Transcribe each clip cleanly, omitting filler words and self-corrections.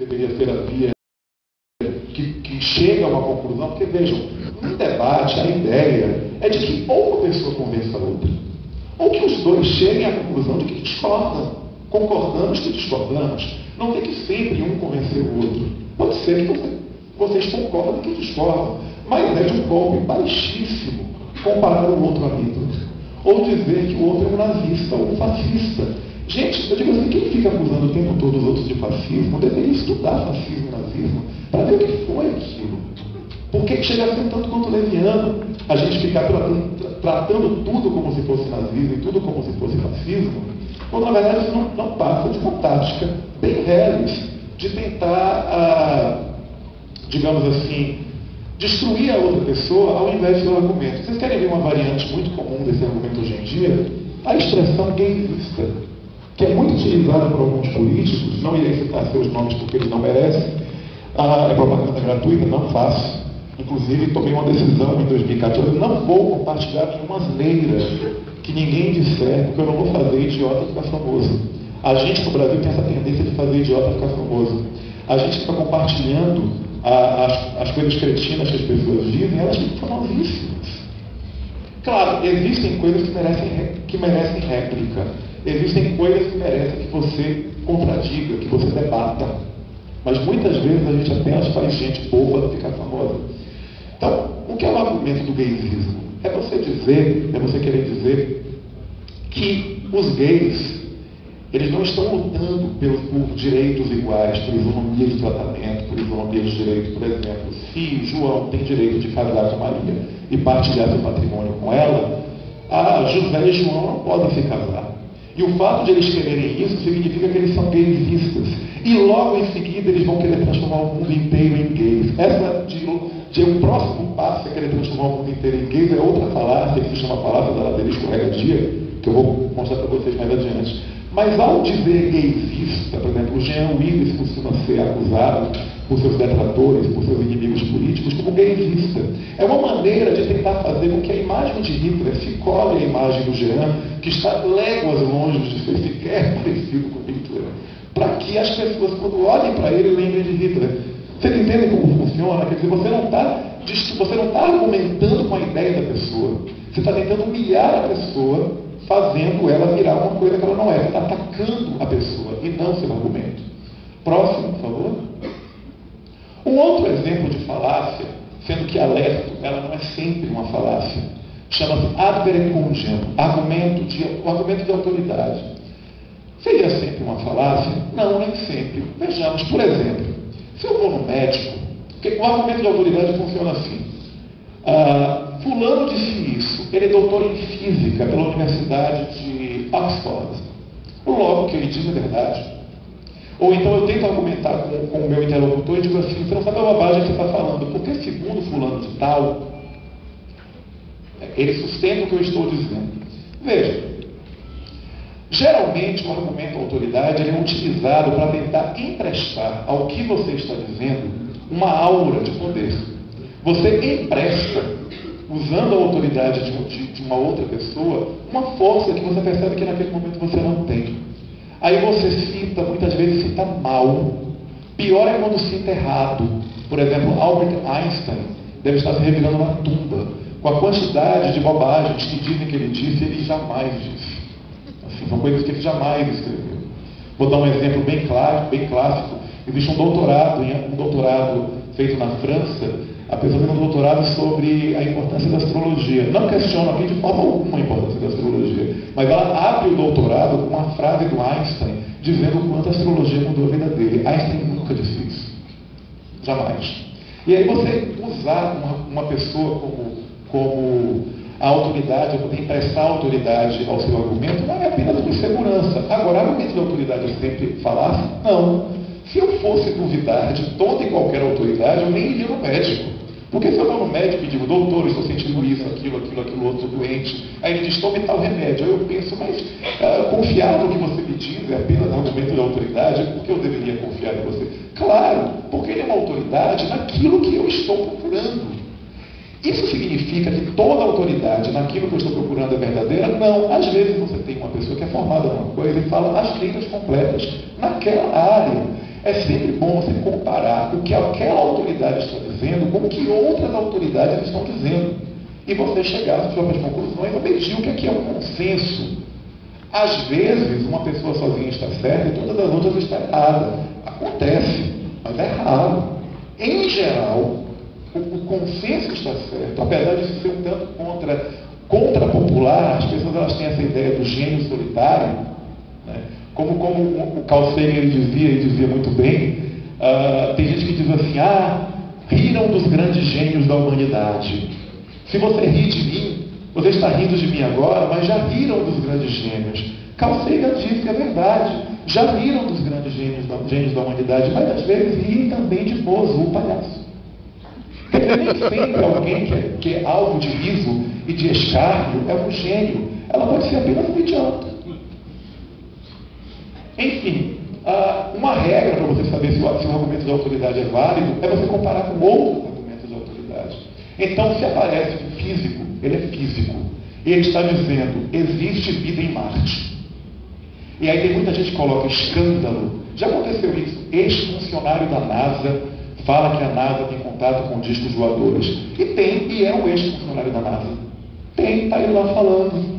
deveria ser a via que chega a uma conclusão, porque vejam, no debate a ideia é de que ou uma pessoa convença a outra, ou que os dois cheguem à conclusão de que discordam, concordamos que discordamos. Não tem que sempre um convencer o outro. Pode ser que vocês concordam que discordam, mas é de um golpe baixíssimo comparar o outro a Hitler, ou dizer que o outro é um nazista ou um fascista. Gente, eu digo assim, quem fica acusando o tempo todo os outros de fascismo deveria estudar fascismo e nazismo para ver o que foi aquilo. Por que chega a ser tanto quanto leviano a gente ficar tratando tudo como se fosse nazismo e tudo como se fosse fascismo, quando na verdade isso não passa de uma tática bem reles de tentar, digamos assim, destruir a outra pessoa ao invés do argumento. Vocês querem ver uma variante muito comum desse argumento hoje em dia? A expressão gaysista, que é muito utilizada por alguns políticos, não irei citar seus nomes porque eles não merecem, é propaganda gratuita, não faço. Inclusive, tomei uma decisão em 2014, não vou compartilhar nenhuma asneira que ninguém disser, porque eu não vou fazer idiota ficar famoso. A gente no Brasil tem essa tendência de fazer idiota ficar famoso. A gente fica compartilhando as coisas cretinas que as pessoas dizem, elas ficam famosíssimas. Claro, existem coisas que merecem réplica. Existem coisas que merecem que você contradiga, que você debata. Mas muitas vezes a gente apenas faz gente boba ficar famosa. Então, o que é o argumento do gaysismo? É você querer dizer que os gays, eles não estão lutando por direitos iguais, por isonomia de tratamento, por isonomia de direito. Por exemplo, se João tem direito de casar com Maria e partilhar seu patrimônio com ela, José e João não podem se casar. E o fato de eles quererem isso significa que eles são gaysistas. E logo em seguida eles vão querer transformar o mundo inteiro em gays. O próximo passo é querer transformar o mundo inteiro em gays, é outra falácia que se chama falácia da ladeira escorregadia, que eu vou mostrar para vocês mais adiante. Mas ao dizer gaysista, por exemplo, o Jean Willis costuma ser acusado por seus detratores, por seus inimigos políticos, como gaysista. É uma maneira de tentar fazer com que a imagem de Hitler se cole à imagem do Jean, que está léguas longe de ser sequer parecido com Hitler, para que as pessoas, quando olhem para ele, lembrem de Hitler. Vocês entendem como funciona? Quer dizer, você não está argumentando com a ideia da pessoa. Você está tentando humilhar a pessoa, fazendo ela virar uma coisa que ela não é. Você está atacando a pessoa e não seu argumento. Próximo, por favor. Um outro exemplo de falácia, sendo que alerto, ela não é sempre uma falácia, chama-se advere cogent, argumento de autoridade. Seria sempre uma falácia? Não, nem sempre. Vejamos, por exemplo, se eu vou no médico, porque o argumento de autoridade funciona assim. Fulano disse isso, ele é doutor em física pela Universidade de Oxford. Logo, o que ele diz é verdade. Ou então eu tento argumentar com o meu interlocutor e digo assim, você não sabe a bobagem que você está falando, porque segundo fulano de tal, ele sustenta o que eu estou dizendo. Veja, geralmente o argumento da autoridade ele é utilizado para tentar emprestar ao que você está dizendo uma aura de poder. Você empresta, usando a autoridade de uma outra pessoa, uma força que você percebe que naquele momento você não tem. Aí você cita, muitas vezes cita mal. Pior é quando cita errado. Por exemplo, Albert Einstein deve estar se revirando na tumba com a quantidade de bobagens que dizem que ele disse e ele jamais disse. Assim, são coisas que ele jamais escreveu. Vou dar um exemplo bem claro, bem clássico. Existe um doutorado feito na França. A pessoa fez um doutorado sobre a importância da astrologia. Não questiona aqui de forma alguma a importância da astrologia, mas ela abre o doutorado com uma frase do Einstein dizendo o quanto a astrologia mudou a vida dele. Einstein nunca disse isso. Jamais. E aí você usar uma pessoa como a autoridade, poder emprestar autoridade ao seu argumento, não é apenas por segurança. Agora, argumento de autoridade é sempre falar? Não. Se eu fosse duvidar de toda e qualquer autoridade, eu nem iria no médico. Porque se eu vou no médico e digo, doutor, estou sentindo isso, aquilo, outro, doente, aí ele diz, tome tal remédio. Aí eu penso, mas confiar no que você me diz é apenas argumento de autoridade, por que eu deveria confiar em você? Claro, porque ele é uma autoridade naquilo que eu estou procurando. Isso significa que toda autoridade naquilo que eu estou procurando é verdadeira? Não. Às vezes você tem uma pessoa que é formada numa coisa e fala as letras completas naquela área. É sempre bom você comparar o que aquela autoridade está dizendo com o que outras autoridades estão dizendo. E você chegar às suas conclusões ou medir o que aqui é um consenso. Às vezes, uma pessoa sozinha está certa e todas as outras estão erradas. Acontece, mas é raro. Em geral, o consenso está certo. Apesar de ser um tanto contra-popular, as pessoas elas têm essa ideia do gênio solitário, né? Como o Carl Sagan dizia muito bem, tem gente que diz assim, riram dos grandes gênios da humanidade. Se você ri de mim, você está rindo de mim agora, mas já riram dos grandes gênios. Carl Sagan disse que é verdade, já riram dos grandes gênios da humanidade, mas às vezes riem também de Bozo, o palhaço. Quer dizer, nem sempre alguém que é alvo de riso e de escárnio é um gênio. Ela pode ser apenas um idiota. Enfim, uma regra para você saber se o argumento de autoridade é válido é você comparar com outros argumentos de autoridade. Então, se aparece um físico, ele é físico, e ele está dizendo, existe vida em Marte. E aí tem muita gente que coloca escândalo. Já aconteceu isso. Ex-funcionário da NASA fala que a NASA tem contato com discos voadores. E é um ex-funcionário da NASA. Está ele lá falando.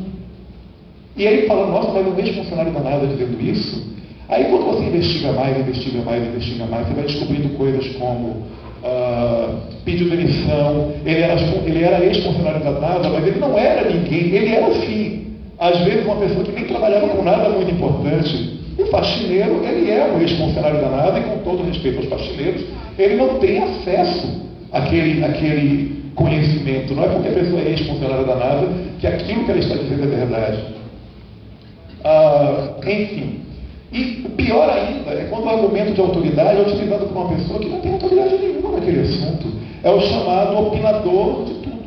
E aí fala, nossa, mas um ex-funcionário da NASA dizendo isso? Aí quando você investiga mais, você vai descobrindo coisas como pediu demissão, ele era ex-funcionário da NASA, mas ele não era ninguém, ele era assim. Às vezes uma pessoa que nem trabalhava com nada muito importante. O faxineiro, ele é um ex-funcionário da NASA e com todo respeito aos faxineiros, ele não tem acesso àquele conhecimento. Não é porque a pessoa é ex-funcionária da NASA que aquilo que ela está dizendo é verdade. Enfim. E o pior ainda é quando o argumento de autoridade é utilizado por uma pessoa que não tem autoridade nenhuma naquele assunto. É o chamado opinador de tudo.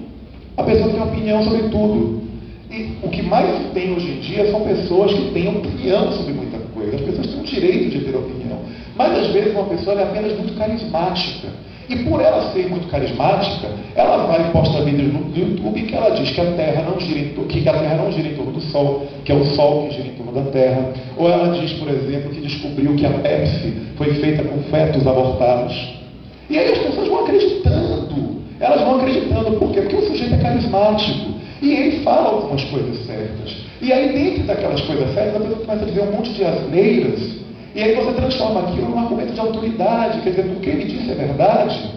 A pessoa tem opinião sobre tudo. E o que mais tem hoje em dia são pessoas que têm opinião sobre muita coisa. As pessoas têm o direito de ter opinião. Mas às vezes uma pessoa é apenas muito carismática. E por ela ser muito carismática, ela vai e posta vídeos no YouTube que ela diz que a Terra não gira em torno do Sol, que é o Sol que gira em torno da Terra. Ou ela diz, por exemplo, que descobriu que a Pepsi foi feita com fetos abortados. E aí as pessoas vão acreditando. Elas vão acreditando. Por quê? Porque o sujeito é carismático. E ele fala algumas coisas certas. E aí dentro daquelas coisas certas, a pessoa começa a dizer um monte de asneiras. E aí você transforma aquilo num argumento de autoridade, quer dizer, o que ele disse é verdade.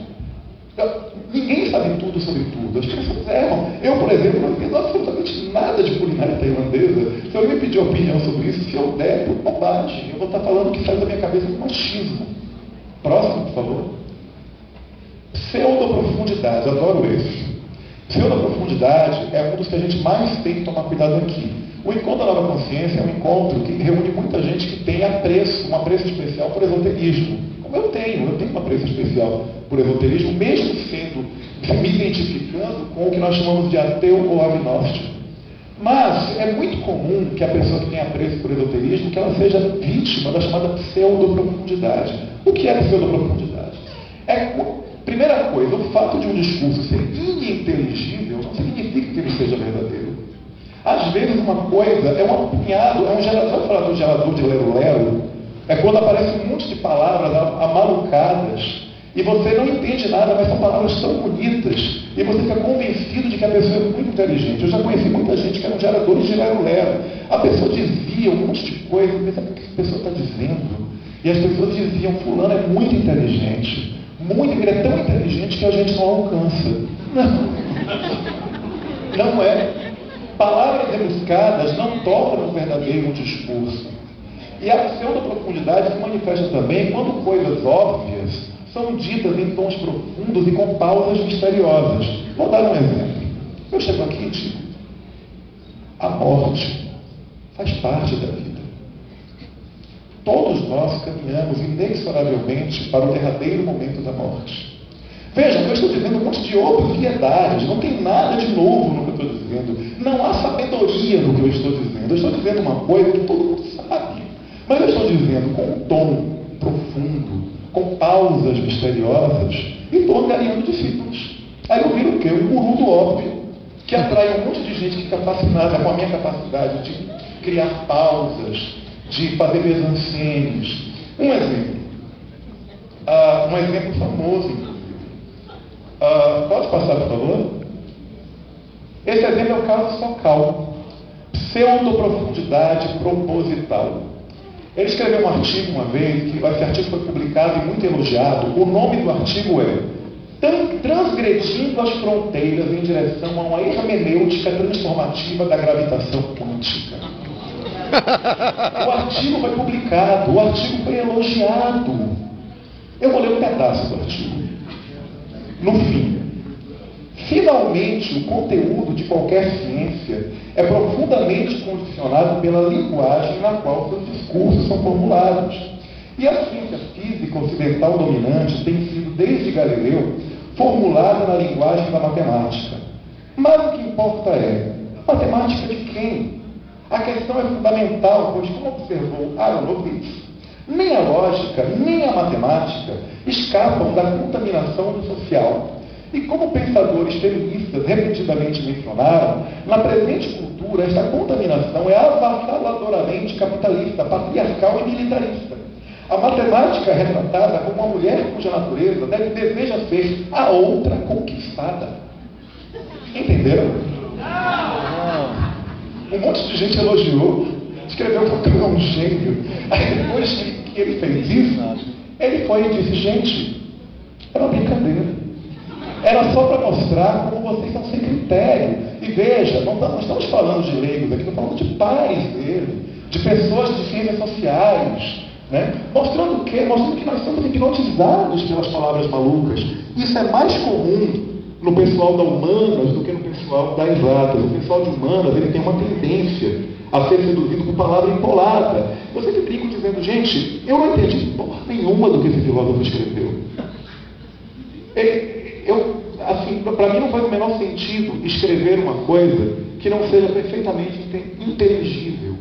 Ninguém sabe tudo sobre tudo, as pessoas erram. Eu, por exemplo, não entendo absolutamente nada de culinária tailandesa. Se alguém me pedir opinião sobre isso, se eu der, por bobagem. Eu vou estar falando que sai da minha cabeça com machismo. Próximo, por favor. Pseudoprofundidade, adoro esse. Pseudoprofundidade é um dos que a gente mais tem que tomar cuidado aqui. O Encontro da Nova Consciência é um encontro que reúne muita gente que tem um apreço especial por esoterismo. Como eu tenho um apreço especial por esoterismo, mesmo me identificando com o que nós chamamos de ateu ou agnóstico. Mas é muito comum que a pessoa que tem apreço por esoterismo, que ela seja vítima da chamada pseudoprofundidade. O que é pseudoprofundidade? Primeira coisa, o fato de um discurso ser ininteligível não significa que ele seja verdadeiro. Às vezes uma coisa é um apunhado, é um gerador, sabe falar do gerador de lero-lero? É quando aparece um monte de palavras amalucadas e você não entende nada, mas são palavras tão bonitas e você fica convencido de que a pessoa é muito inteligente. Eu já conheci muita gente que eram geradores de lero-lero. A pessoa dizia um monte de coisa, mas o que a pessoa está dizendo? E as pessoas diziam, fulano é muito inteligente. Ele é tão inteligente que a gente não alcança. Não é. Palavras rebuscadas não tornam verdadeiro um discurso. E a pseudoprofundidade se manifesta também quando coisas óbvias são ditas em tons profundos e com pausas misteriosas. Vou dar um exemplo. Eu chego aqui e digo, a morte faz parte da vida. Todos nós caminhamos inexoravelmente para o derradeiro momento da morte. Vejam, eu estou dizendo um monte de obviedades, não tem nada de novo no que eu estou dizendo. Não há sabedoria no que eu estou dizendo. Eu estou dizendo uma coisa que todo mundo sabe. Mas eu estou dizendo com um tom profundo, com pausas misteriosas, e estou angariando discípulos. Aí eu viro o quê? Um guru do óbvio, que atrai um monte de gente que fica fascinada com a minha capacidade de criar pausas, de fazer mise-en-scènes. Um exemplo. um exemplo famoso, inclusive. Pode passar, por favor? Esse exemplo é o caso Sokal. Pseudoprofundidade proposital. Ele escreveu um artigo uma vez, que esse artigo foi publicado e muito elogiado. O nome do artigo é Transgredindo as Fronteiras em Direção a uma Hermenêutica Transformativa da Gravitação Quântica. O artigo foi publicado, o artigo foi elogiado. Eu vou ler um pedaço do artigo. No fim, finalmente o conteúdo de qualquer ciência é profundamente condicionado pela linguagem na qual seus discursos são formulados. E a ciência física ocidental dominante tem sido, desde Galileu, formulada na linguagem da matemática. Mas o que importa é, a matemática de quem? A questão é fundamental, pois, como observou Aronowitz, nem a lógica, nem a matemática escapam da contaminação do social. E como pensadores feministas repetidamente mencionaram, na presente cultura, esta contaminação é avassaladoramente capitalista, patriarcal e militarista. A matemática é retratada como uma mulher cuja natureza deseja ser a outra conquistada. Entenderam? Um monte de gente elogiou, escreveu que ele é um gênio. Aí depois que ele fez isso, ele foi e disse, gente, era uma brincadeira. Era só para mostrar como vocês são sem critério. E veja, não estamos falando de leigos aqui, estamos falando de pares dele, de pessoas de ciências sociais, né? Mostrando o quê? Mostrando que nós somos hipnotizados pelas palavras malucas. Isso é mais comum no pessoal da humanas do que no pessoal das exatas. O pessoal de humanas, ele tem uma tendência a ser seduzido por palavra empolada. Eu sempre brinco dizendo, gente, eu não entendi porra nenhuma do que esse filósofo escreveu. Assim, para mim não faz o menor sentido escrever uma coisa que não seja perfeitamente inteligível.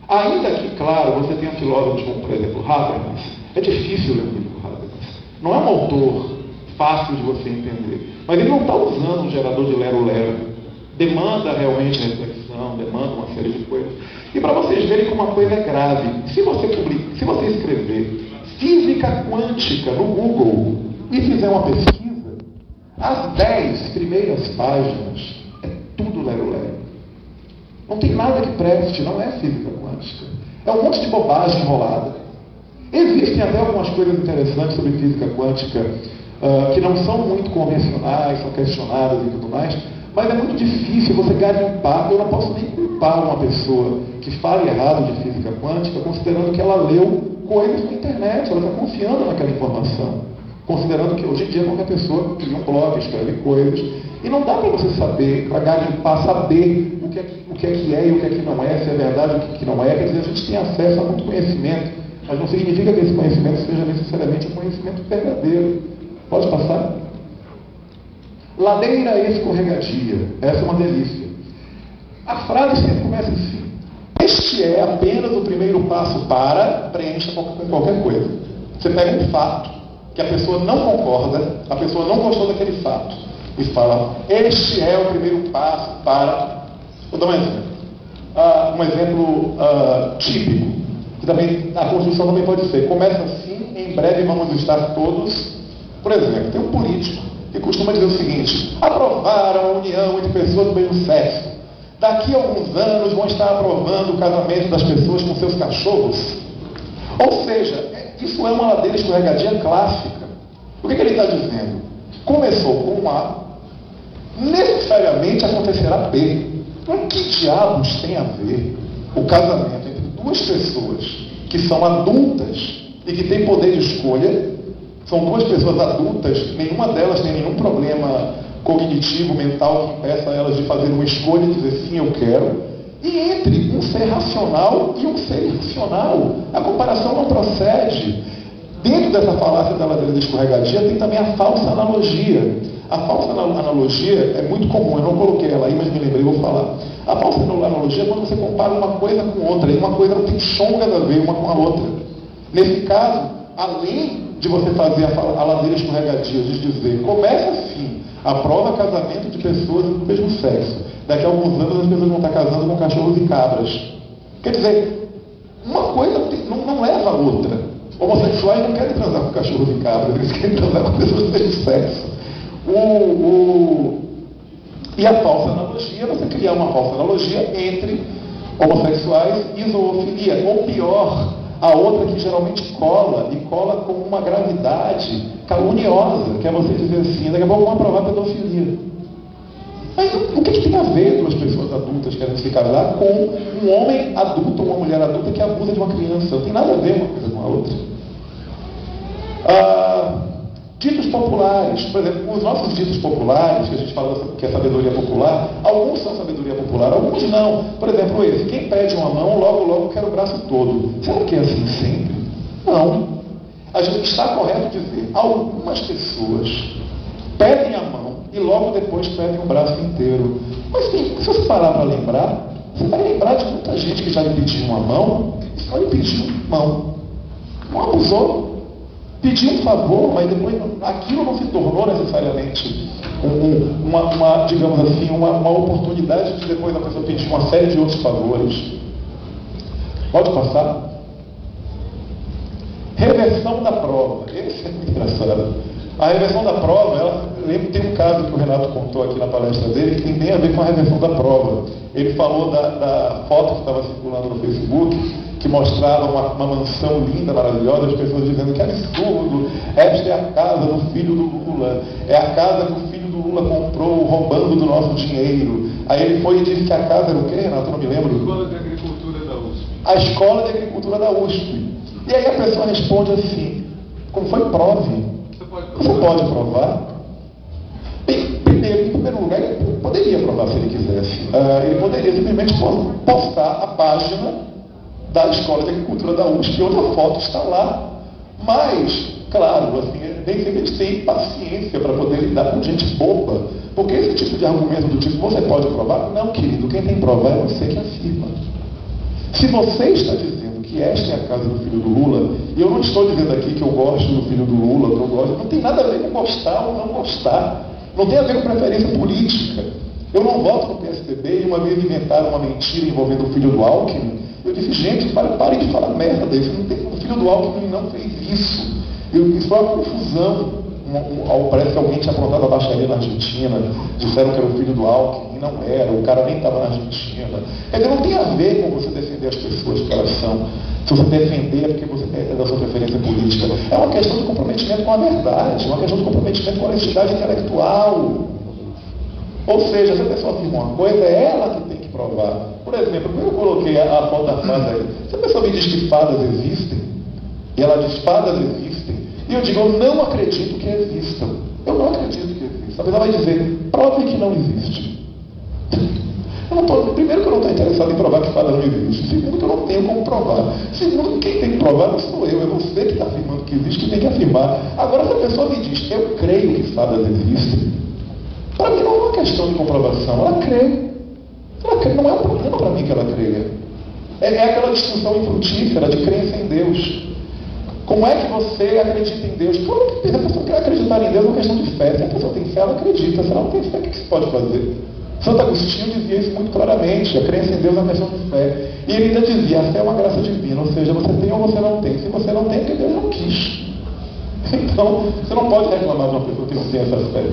Ainda que, claro, você tenha filósofos como, por exemplo, Habermas. É difícil ler o livro do Habermas. Não é um autor fácil de você entender. Mas ele não está usando um gerador de lero-lero. Demanda realmente reflexão, demanda uma série de coisas. E para vocês verem como uma coisa é grave, se você escrever física quântica no Google e fizer uma pesquisa, as 10 primeiras páginas é tudo lero-lero. Não tem nada que preste, não é física quântica. É um monte de bobagem enrolada. Existem até algumas coisas interessantes sobre física quântica que não são muito convencionais, são questionadas e tudo mais, mas é muito difícil você garimpar. Eu não posso nem culpar uma pessoa que fale errado de física quântica, considerando que ela leu coisas na internet, ela está confiando naquela informação. Considerando que hoje em dia qualquer pessoa cria um blog, escreve coisas, e não dá para você saber, para garimpar, saber o que é e o que é que não é, se é verdade ou o que não é. Quer dizer, a gente tem acesso a muito conhecimento, mas não significa que esse conhecimento seja necessariamente um conhecimento verdadeiro. Pode passar? Ladeira escorregadia. Essa é uma delícia. A frase sempre começa assim. Este é apenas o primeiro passo para preencha com qualquer coisa. Você pega um fato que a pessoa não concorda, a pessoa não gostou daquele fato, e fala, este é o primeiro passo para... Vou dar um exemplo. Um exemplo típico, que também a construção também pode ser. Começa assim, em breve vamos estar todos... Por exemplo, tem um político que costuma dizer o seguinte, aprovaram a união entre pessoas do mesmo sexo. Daqui a alguns anos vão estar aprovando o casamento das pessoas com seus cachorros. Ou seja, isso é uma ladeira escorregadia clássica. O que ele está dizendo? Começou com A, necessariamente acontecerá B. O que diabos tem a ver o casamento entre duas pessoas que são adultas e que têm poder de escolha? São duas pessoas adultas, nenhuma delas tem nenhum problema cognitivo, mental, que impeça elas de fazer uma escolha e dizer sim, eu quero. E entre um ser racional e um ser irracional, a comparação não procede. Dentro dessa falácia da ladeira da escorregadia tem também a falsa analogia. A falsa analogia é muito comum, eu não coloquei ela aí, mas me lembrei, vou falar. A falsa analogia é quando você compara uma coisa com outra, e uma coisa não tem chongas a ver uma com a outra. Nesse caso, além de você fazer a ladeira escorregadia, de dizer, começa assim, aprova casamento de pessoas do mesmo sexo. Daqui a alguns anos as pessoas vão estar casando com cachorros e cabras. Quer dizer, uma coisa não leva a outra. Homossexuais não querem transar com cachorros e cabras, eles querem transar com pessoas do mesmo sexo. E a falsa analogia, você criar uma falsa analogia entre homossexuais e zoofilia. Ou pior, a outra que geralmente cola, e cola com uma gravidade caluniosa, que é você dizer assim, daqui a pouco vão aprovar pedofilia. Mas o que tem a ver duas pessoas adultas querendo se casar com um homem adulto ou uma mulher adulta que abusa de uma criança? Não tem nada a ver uma coisa com a outra. Ditos populares, por exemplo, os nossos ditos populares, que a gente fala que é sabedoria popular, alguns são sabedoria popular, alguns não. Por exemplo, esse, quem pede uma mão, logo quer o braço todo. Será que é assim sempre? Não. A gente está correto dizer, algumas pessoas pedem a mão e logo depois pedem o braço inteiro. Mas se você parar para lembrar, você vai lembrar de muita gente que já lhe pediu uma mão e só lhe pediu mão. Não abusou. Pediu um favor, mas depois aquilo não se tornou necessariamente digamos assim, uma oportunidade de depois a pessoa pedir uma série de outros favores. Pode passar? Reversão da prova. Esse é muito engraçado. A reversão da prova, tem um caso que o Renato contou aqui na palestra dele que tem a ver com a reversão da prova. Ele falou da foto que estava circulando no Facebook, que mostrava uma mansão linda, maravilhosa, as pessoas dizendo que absurdo, esta é a casa do filho do Lula, é a casa que o filho do Lula comprou roubando do nosso dinheiro. Aí ele foi e disse que a casa era o quê, Renato? Eu não me lembro. A Escola de Agricultura da USP. A Escola de Agricultura da USP. E aí a pessoa responde assim, como foi, prove. Você pode provar? Bem, em primeiro lugar, ele poderia provar se ele quisesse. Ele poderia simplesmente postar a página da Escola de Agricultura da USP, onde a foto está lá. Mas, claro, assim, nem sempre eles têm paciência para poder lidar com gente boba. Porque esse tipo de argumento do tipo, você pode provar? Não, querido, quem tem que provar é você que afirma. Se você está dizendo que esta é a casa do filho do Lula, e eu não estou dizendo aqui que eu gosto do filho do Lula, que eu gosto, não tem nada a ver com gostar ou não gostar. Não tem a ver com preferência política. Eu não voto no PSDB e uma vez inventaram uma mentira envolvendo o filho do Alckmin. Eu disse, gente, parem de falar merda. Isso não tem, o filho do Alckmin não fez isso. Isso foi uma confusão. Parece que alguém tinha aprontado a baixaria na Argentina, disseram que era o filho do Alckmin, e não era, o cara nem estava na Argentina. Quer dizer, não tem a ver com você defender as pessoas que elas são. Se você defender é porque você é da sua preferência política. É uma questão de comprometimento com a verdade, é uma questão de comprometimento com a honestidade intelectual. Ou seja, se a pessoa afirma uma coisa, é ela que tem que provar. Por exemplo, quando eu coloquei a foto da fada aí, se a pessoa me diz que fadas existem, e ela diz fadas existem, e eu digo, eu não acredito que existam. Eu não acredito que existam. A pessoa vai dizer, prove que não existe. Primeiro que eu não estou interessado em provar que fada não existe. Segundo que eu não tenho como provar. Segundo que quem tem que provar não sou eu. É você que está afirmando que existe, que tem que afirmar. Agora, se a pessoa me diz, eu creio que fadas existem, para mim não é uma questão de comprovação. Ela crê. Não é um problema para mim que ela creia. É aquela discussão infrutífera de crença em Deus. Como é que você acredita em Deus? Se a pessoa quer acreditar em Deus é uma questão de fé. Se a pessoa tem fé, ela acredita. Se ela não tem fé, o que se pode fazer? Santo Agostinho dizia isso muito claramente. A crença em Deus é uma questão de fé. E ele ainda dizia, a fé é uma graça divina. Ou seja, você tem ou você não tem. Se você não tem, é porque Deus não quis. Então, você não pode reclamar de uma pessoa que não tem essa fé.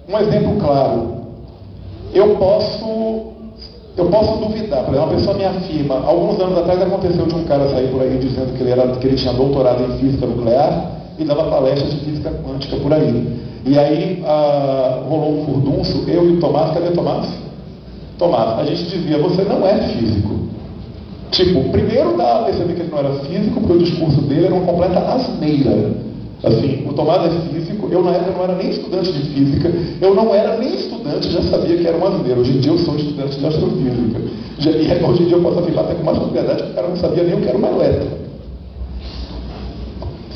Um exemplo claro. Eu posso duvidar. Por exemplo, uma pessoa me afirma, alguns anos atrás aconteceu de um cara sair por aí dizendo que ele tinha doutorado em física nuclear e dava palestra de física quântica por aí. E aí rolou um furdunço, eu e o Tomás, cadê Tomás? Tomás, a gente dizia, você não é físico. Tipo, primeiro dá a perceber que ele não era físico, porque o discurso dele era uma completa asneira. Assim, o Tomás é físico, eu na época não era nem estudante de física, eu não era nem estudante, já sabia que era uma asneira. Hoje em dia eu sou estudante de astrofísica. E hoje em dia eu posso afirmar até com mais propriedade que o cara não sabia nem o que era uma elétron.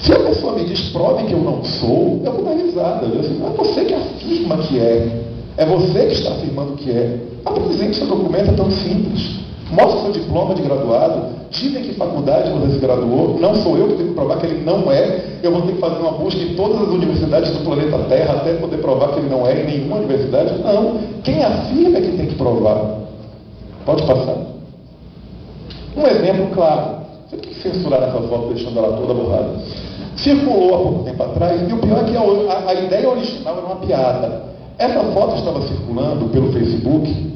Se a pessoa me diz, prove que eu não sou, eu vou dar risada. Assim, não é você que afirma que é você que está afirmando que é. Apresente seu documento, é tão simples. Mostre seu diploma de graduado, diga em que faculdade você se graduou, não sou eu que tenho que provar que ele não é, eu vou ter que fazer uma busca em todas as universidades do planeta Terra até poder provar que ele não é em nenhuma universidade. Não, quem afirma é que tem que provar. Pode passar. Um exemplo claro, Você tem que censurar essa foto deixando ela toda borrada. Circulou há pouco tempo atrás, e o pior é que a ideia original era uma piada. Essa foto estava circulando pelo Facebook.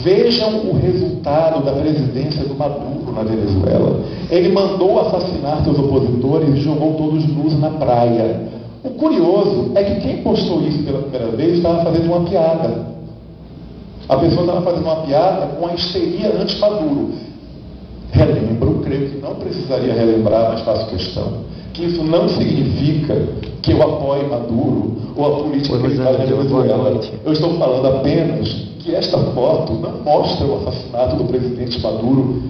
Vejam o resultado da presidência do Maduro na Venezuela. Ele mandou assassinar seus opositores e jogou todos nus na praia. O curioso é que quem postou isso pela primeira vez estava fazendo uma piada. A pessoa estava fazendo uma piada com a histeria anti-Maduro. Relembro, creio que não precisaria relembrar, mas faço questão, que isso não significa que eu apoie Maduro ou a política que ele faz na Venezuela. Eu estou falando apenas que esta foto não mostra o assassinato do presidente Maduro,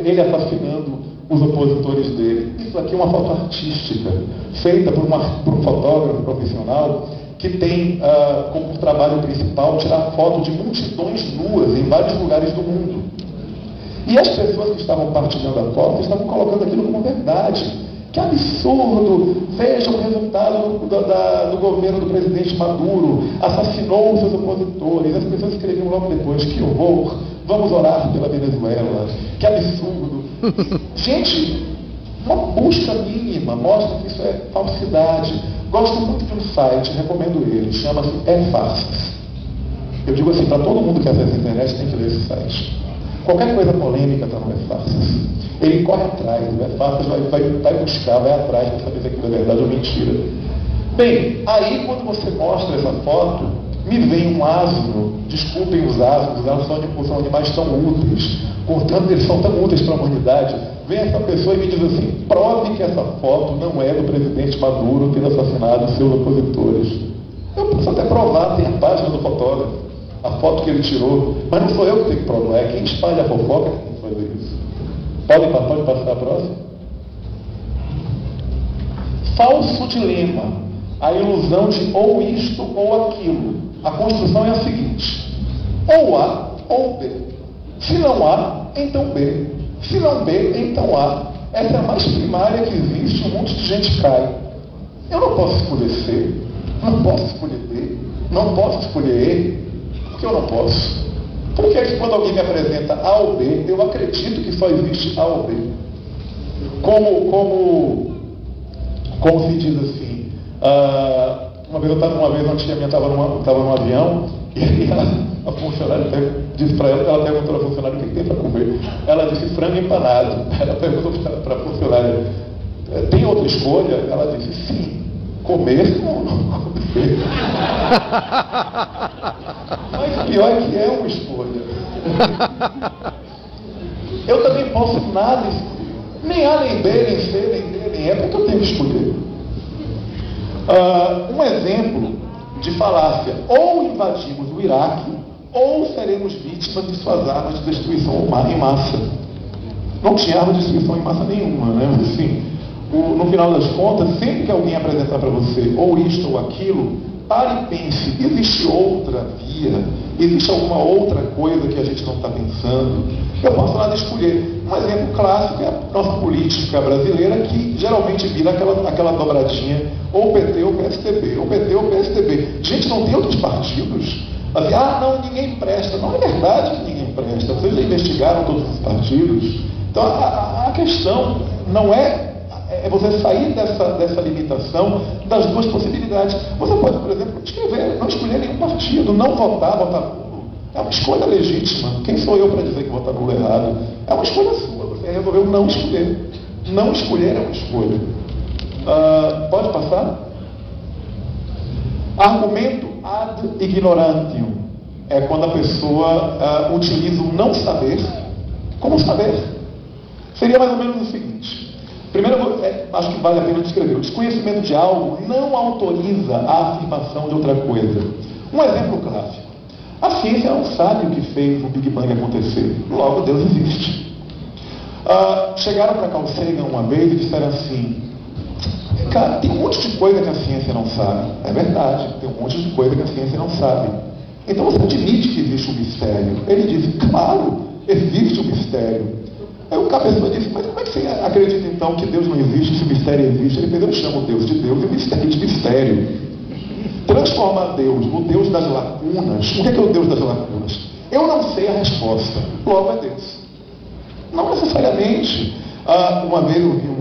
ele assassinando os opositores dele. Isso aqui é uma foto artística, feita por um fotógrafo profissional que tem como trabalho principal tirar foto de multidões nuas em vários lugares do mundo. E as pessoas que estavam partilhando a foto estavam colocando aquilo como verdade. Que absurdo! Veja o resultado do governo do presidente Maduro. Assassinou os seus opositores. As pessoas escreviam logo depois: que horror! Vamos orar pela Venezuela. Que absurdo! Gente, uma busca mínima mostra que isso é falsidade. Gosto muito de um site, recomendo ele, chama-se E-Farsas. Eu digo assim, para todo mundo que acessa a internet tem que ler esse site. Qualquer coisa polêmica está no E-Farsas. Ele corre atrás, o E-Farsas vai buscar, vai atrás para saber se aquilo é verdade ou mentira. Bem, aí quando você mostra essa foto, me vem um asno, desculpem os asnos são animais tão úteis, portanto eles são tão úteis para a humanidade. Vem essa pessoa e me diz assim: prove que essa foto não é do presidente Maduro tendo assassinado seus opositores. Eu posso até provar, tem a página do fotógrafo, a foto que ele tirou, mas não sou eu que tenho que provar, é quem espalha a fofoca que tem que fazer isso. Pode passar a próxima? Falso dilema, a ilusão de ou isto ou aquilo. A construção é a seguinte: ou A ou B. Se não A, então B. Se não B, então A. Essa é a mais primária que existe, um monte de gente cai. Eu não posso escolher C, não posso escolher D, não posso escolher E. Por que eu não posso? Por que quando alguém me apresenta A ou B, eu acredito que só existe A ou B? Como se diz assim, uma tia minha estava num avião, e a funcionária disse para ela perguntou à funcionária o que tem para comer. Ela disse frango empanado. Ela perguntou para a funcionária: tem outra escolha? Ela disse sim, comer ou não comer. Mas pior é que é uma escolha. Eu também posso nada escolher. Nem A, nem B, nem C, nem D, nem E, porque eu tenho que escolher. Um exemplo de falácia: ou invadimos o Iraque, ou seremos vítimas de suas armas de destruição em massa. Não tinha arma de destruição em massa nenhuma, né? Mas assim, no final das contas, sempre que alguém apresentar para você ou isto ou aquilo, pare e pense: existe outra via? Existe alguma outra coisa que a gente não está pensando? Eu posso nada escolher. Um exemplo clássico é a nossa política brasileira, que geralmente vira aquela dobradinha, ou PT ou PSDB, ou PT ou PSDB. Gente, não tem outros partidos? Assim, não, ninguém presta. Não é verdade que ninguém presta. Vocês já investigaram todos os partidos? Então, a questão não é você sair dessa limitação das duas possibilidades. Você pode, por exemplo, não escolher nenhum partido, não votar nulo. É uma escolha legítima. Quem sou eu para dizer que votar nulo é errado? É uma escolha sua. Você resolveu não escolher. Não escolher é uma escolha. Pode passar? Argumento ad ignorantium. É quando a pessoa utiliza o não saber como saber. Seria mais ou menos o seguinte. Primeiro, acho que vale a pena descrever. O desconhecimento de algo não autoriza a afirmação de outra coisa. Um exemplo clássico: a ciência não sabe o que fez o Big Bang acontecer. Logo, Deus existe. Chegaram para Carl Sagan uma vez e disseram assim: cara, tem um monte de coisa que a ciência não sabe. É verdade, tem um monte de coisa que a ciência não sabe. Então você admite que existe um mistério? Ele disse: claro, existe um mistério. Aí o cabeça disse: mas como é que você acredita então que Deus não existe, se o mistério existe? Ele fez: eu chamo Deus de Deus e o mistério de mistério. Transformar Deus no Deus das lacunas. O que é o Deus das lacunas? Eu não sei a resposta, logo é Deus. Não necessariamente. Uma vez eu vi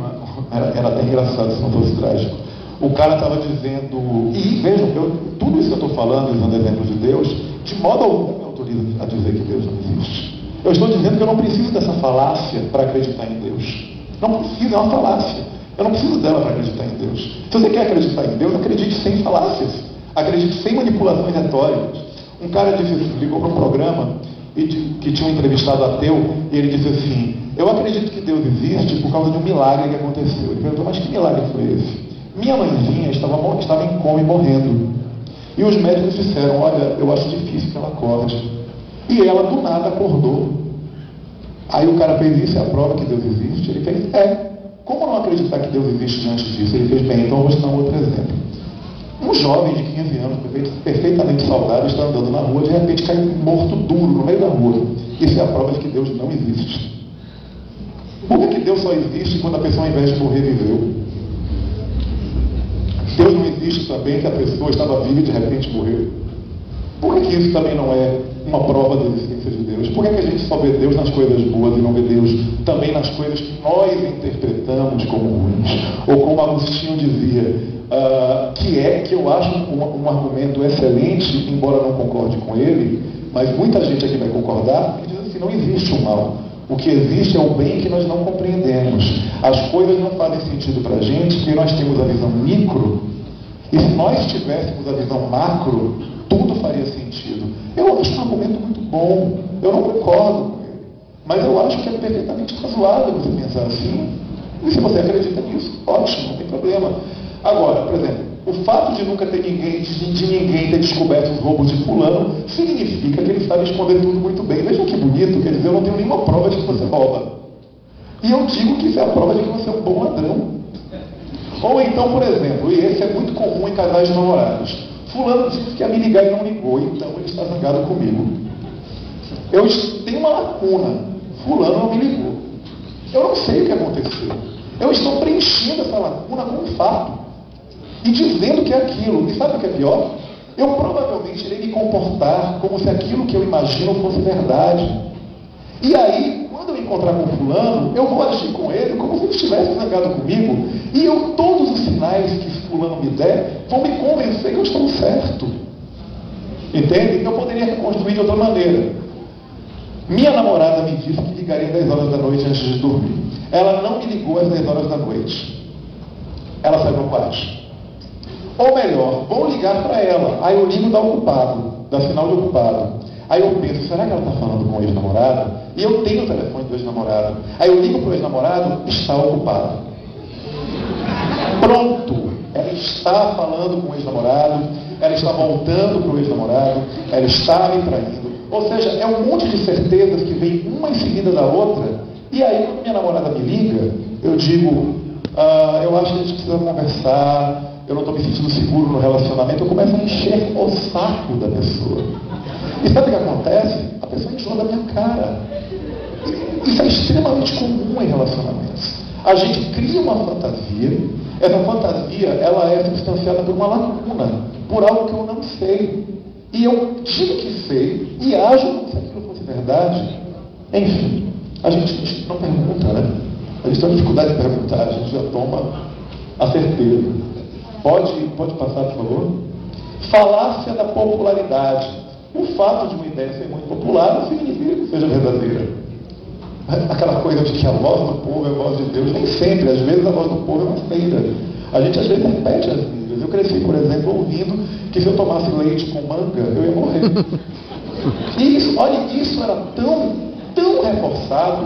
era até engraçado se não fosse trágico. O cara estava dizendo, e vejam, tudo isso que eu estou falando, usando exemplos de Deus, de modo algum me autoriza a dizer que Deus não existe. Eu estou dizendo que eu não preciso dessa falácia para acreditar em Deus. Não preciso, é uma falácia. Eu não preciso dela para acreditar em Deus. Se você quer acreditar em Deus, acredite sem falácias. Acredite sem manipulações retóricas. Um cara ligou para um programa que tinha um entrevistado ateu, e ele disse assim: eu acredito que Deus existe por causa de um milagre que aconteceu. Ele perguntou: mas que milagre foi esse? Minha mãezinha estava em coma e morrendo. E os médicos disseram: olha, eu acho difícil que ela acorde. E ela do nada acordou. Aí o cara fez: isso é a prova que Deus existe? Ele fez: como não acreditar que Deus existe diante disso? Ele fez: bem, então eu vou te dar um outro exemplo. Um jovem de 15 anos, perfeitamente saudável, está andando na rua, de repente cai morto duro no meio da rua. Isso é a prova de que Deus não existe. Por que Deus só existe quando a pessoa, ao invés de morrer, viveu? Deus não existe também que a pessoa estava viva e de repente morreu? Por que isso também não é uma prova da existência de Deus? Por que a gente só vê Deus nas coisas boas e não vê Deus também nas coisas que nós interpretamos como ruins? Ou como Agostinho dizia, que eu acho um argumento excelente, embora não concorde com ele, mas muita gente aqui vai concordar, que diz assim: não existe o mal. O que existe é o bem que nós não compreendemos. As coisas não fazem sentido para a gente porque nós temos a visão micro, e se nós tivéssemos a visão macro, tudo faria sentido. Eu acho um argumento muito bom, eu não concordo com ele, mas eu acho que é perfeitamente razoável você pensar assim, e se você acredita nisso, ótimo, não tem problema. Agora, por exemplo, o fato de nunca ter ninguém ter descoberto os roubos de fulano significa que ele sabe esconder tudo muito bem. Vejam que bonito, quer dizer, eu não tenho nenhuma prova de que você rouba. E eu digo que isso é a prova de que você é um bom ladrão. Ou então, por exemplo, e esse é muito comum em casais de namorados: fulano disse que ia me ligar e não ligou, então ele está zangado comigo. Eu tenho uma lacuna: fulano não me ligou. Eu não sei o que aconteceu. Eu estou preenchendo essa lacuna com um fato e dizendo que é aquilo. E sabe o que é pior? Eu provavelmente irei me comportar como se aquilo que eu imagino fosse verdade. E aí, quando eu encontrar com fulano, eu vou agir com ele como se ele estivesse zangado comigo. E todos os sinais que fulano me der vão me convencer que eu estou certo. Entende? Eu poderia reconstruir de outra maneira. Minha namorada me disse que ligaria às 10 horas da noite antes de dormir. Ela não me ligou às 10 horas da noite. Ela saiu no quarto. Ou melhor, vou ligar para ela. Aí eu ligo, dá ocupado, dá sinal de ocupado. Aí eu penso: será que ela está falando com o ex-namorado? E eu tenho o telefone do ex-namorado. Aí eu ligo para o ex-namorado: está ocupado. Pronto! Ela está falando com o ex-namorado, ela está voltando para o ex-namorado, ela está me traindo. Ou seja, é um monte de certezas que vem uma em seguida da outra. E aí, quando minha namorada me liga, eu digo: eu acho que a gente precisa conversar, eu não estou me sentindo seguro no relacionamento. Eu começo a encher o saco da pessoa. E sabe o que acontece? A pessoa enjoa da minha cara. Isso é extremamente comum em relacionamentos. A gente cria uma fantasia. Essa fantasia, ela é substanciada por uma lacuna, por algo que eu não sei. E eu digo que sei e ajo como se aquilo fosse verdade. Enfim, a gente não pergunta, né? A gente tem uma dificuldade de perguntar, a gente já toma a certeza. Pode passar, por favor? Falácia da popularidade. O fato de uma ideia ser muito popular não significa que seja verdadeira. Aquela coisa de que a voz do povo é a voz de Deus, nem sempre. Às vezes a voz do povo é uma feira. A gente às vezes repete as Bíblias. Eu cresci, por exemplo, ouvindo que se eu tomasse leite com manga, eu ia morrer. E isso, olha, isso era tão reforçado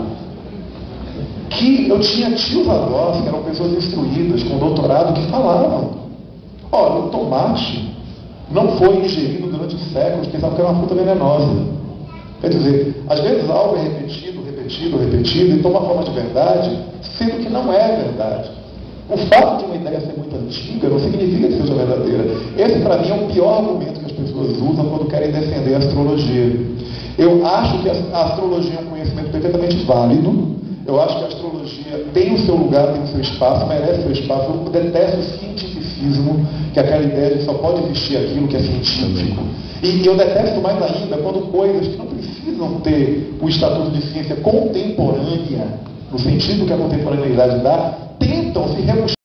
que eu tinha tios avós, que eram pessoas instruídas, com doutorado, que falavam: olha, o tomate não foi ingerido durante séculos, pensavam que era uma fruta venenosa. Quer dizer, às vezes algo é repetido, e toma forma de verdade, sendo que não é verdade. O fato de uma ideia ser muito antiga não significa que seja verdadeira. Esse, para mim, é o pior argumento que as pessoas usam quando querem defender a astrologia. Eu acho que a astrologia é um conhecimento perfeitamente válido. Eu acho que a astrologia tem o seu lugar, tem o seu espaço, merece o seu espaço. Eu detesto o cientificismo, que é aquela ideia de que só pode existir aquilo que é científico. E eu detesto mais ainda quando coisas que não precisam ter o estatuto de ciência contemporânea no sentido que a contemporaneidade dá, tentam se rebuscar